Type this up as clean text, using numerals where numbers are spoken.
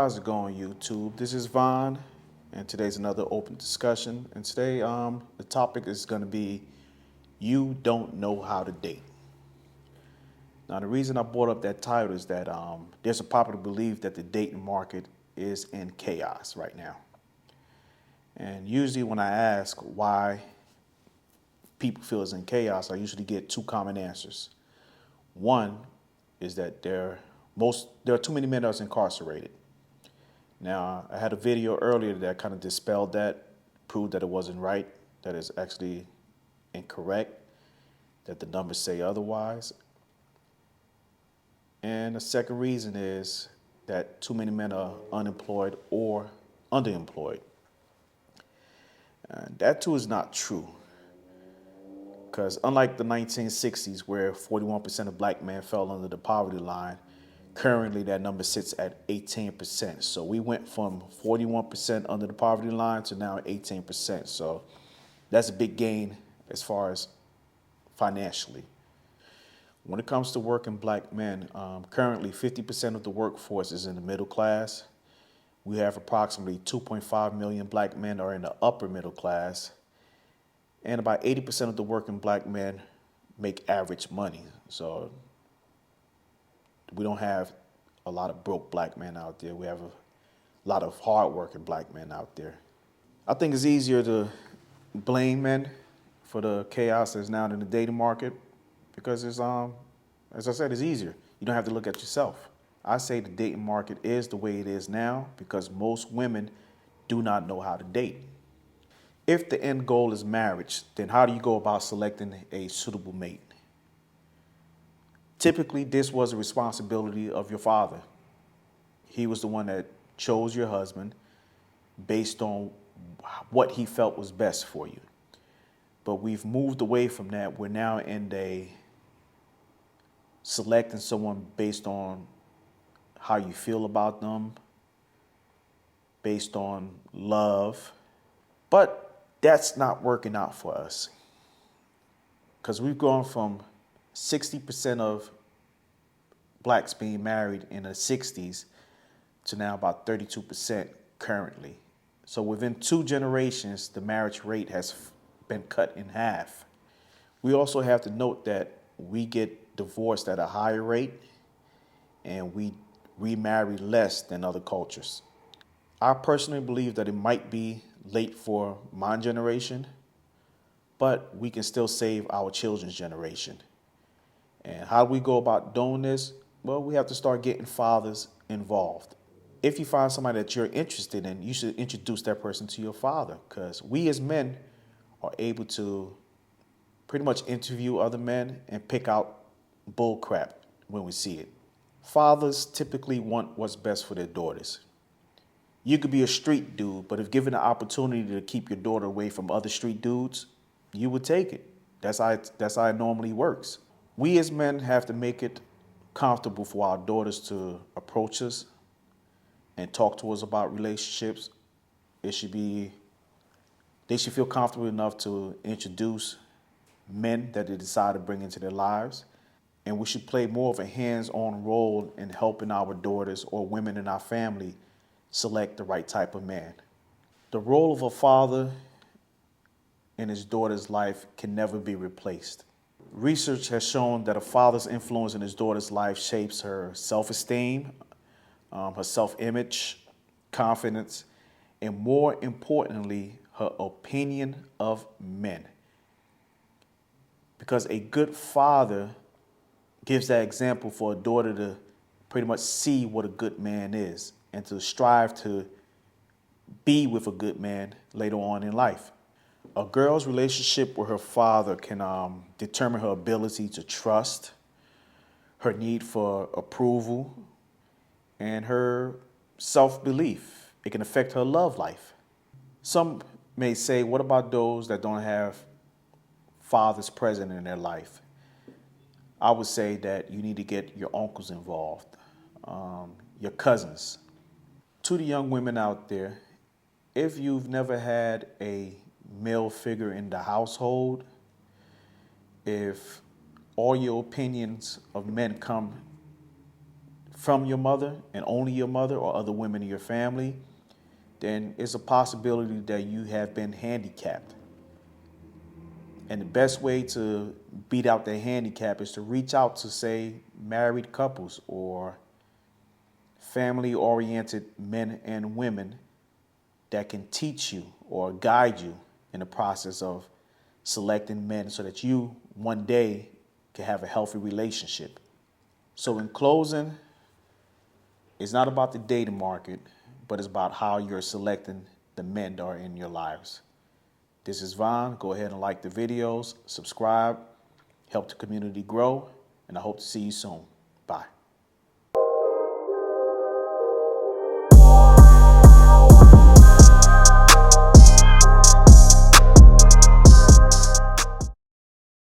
How's it going, YouTube? This is Vaughn, and today's another open discussion. And today, the topic is going to be you don't know how to date. Now, the reason I brought up that title is that there's a popular belief that the dating market is in chaos right now. And usually, when I ask why people feel it's in chaos, I usually get two common answers. One is that there are too many men that's incarcerated. Now, I had a video earlier that kind of dispelled that, proved that it wasn't right, that it's actually incorrect, that the numbers say otherwise. And the second reason is that too many men are unemployed or underemployed. And that too is not true. Because unlike the 1960s, where 41% of black men fell under the poverty line, currently that number sits at 18%. So we went from 41% under the poverty line to now 18%. So that's a big gain as far as financially. When it comes to working black men, currently 50% of the workforce is in the middle class. We have approximately 2.5 million black men are in the upper middle class. And about 80% of the working black men make average money. So we don't have a lot of broke black men out there. We have a lot of hardworking black men out there. I think it's easier to blame men for the chaos that's now in the dating market because it's, as I said, it's easier. You don't have to look at yourself. I say the dating market is the way it is now because most women do not know how to date. If the end goal is marriage, then how do you go about selecting a suitable mate? Typically, this was a responsibility of your father. He was the one that chose your husband based on what he felt was best for you. But we've moved away from that. We're now in selecting someone based on how you feel about them, based on love. But that's not working out for us because we've gone from 60% of blacks being married in the 60s to now about 32% currently. So within 2 generations, the marriage rate has been cut in half. We also have to note that we get divorced at a higher rate and we remarry less than other cultures. I personally believe that it might be late for my generation, but we can still save our children's generation. And how do we go about doing this? Well, we have to start getting fathers involved. If you find somebody that you're interested in, you should introduce that person to your father because we as men are able to pretty much interview other men and pick out bull crap when we see it. Fathers typically want what's best for their daughters. You could be a street dude, but if given the opportunity to keep your daughter away from other street dudes, you would take it. That's how it normally works. We as men have to make it comfortable for our daughters to approach us and talk to us about relationships. They should feel comfortable enough to introduce men that they decide to bring into their lives. And we should play more of a hands-on role in helping our daughters or women in our family select the right type of man. The role of a father in his daughter's life can never be replaced. Research has shown that a father's influence in his daughter's life shapes her self-esteem, her self-image, confidence, and more importantly, her opinion of men. Because a good father gives that example for a daughter to pretty much see what a good man is and to strive to be with a good man later on in life. A girl's relationship with her father can determine her ability to trust, her need for approval, and her self-belief. It can affect her love life. Some may say, what about those that don't have fathers present in their life? I would say that you need to get your uncles involved, your cousins. To the young women out there, if you've never had a male figure in the household, if all your opinions of men come from your mother and only your mother or other women in your family, then it's a possibility that you have been handicapped. And the best way to beat out that handicap is to reach out to, say, married couples or family oriented men and women that can teach you or guide you in the process of selecting men so that you one day can have a healthy relationship. So, in closing, it's not about the dating market, but it's about how you're selecting the men that are in your lives. This is Von. Go ahead and like the videos, subscribe, help the community grow, and I hope to see you soon. Bye.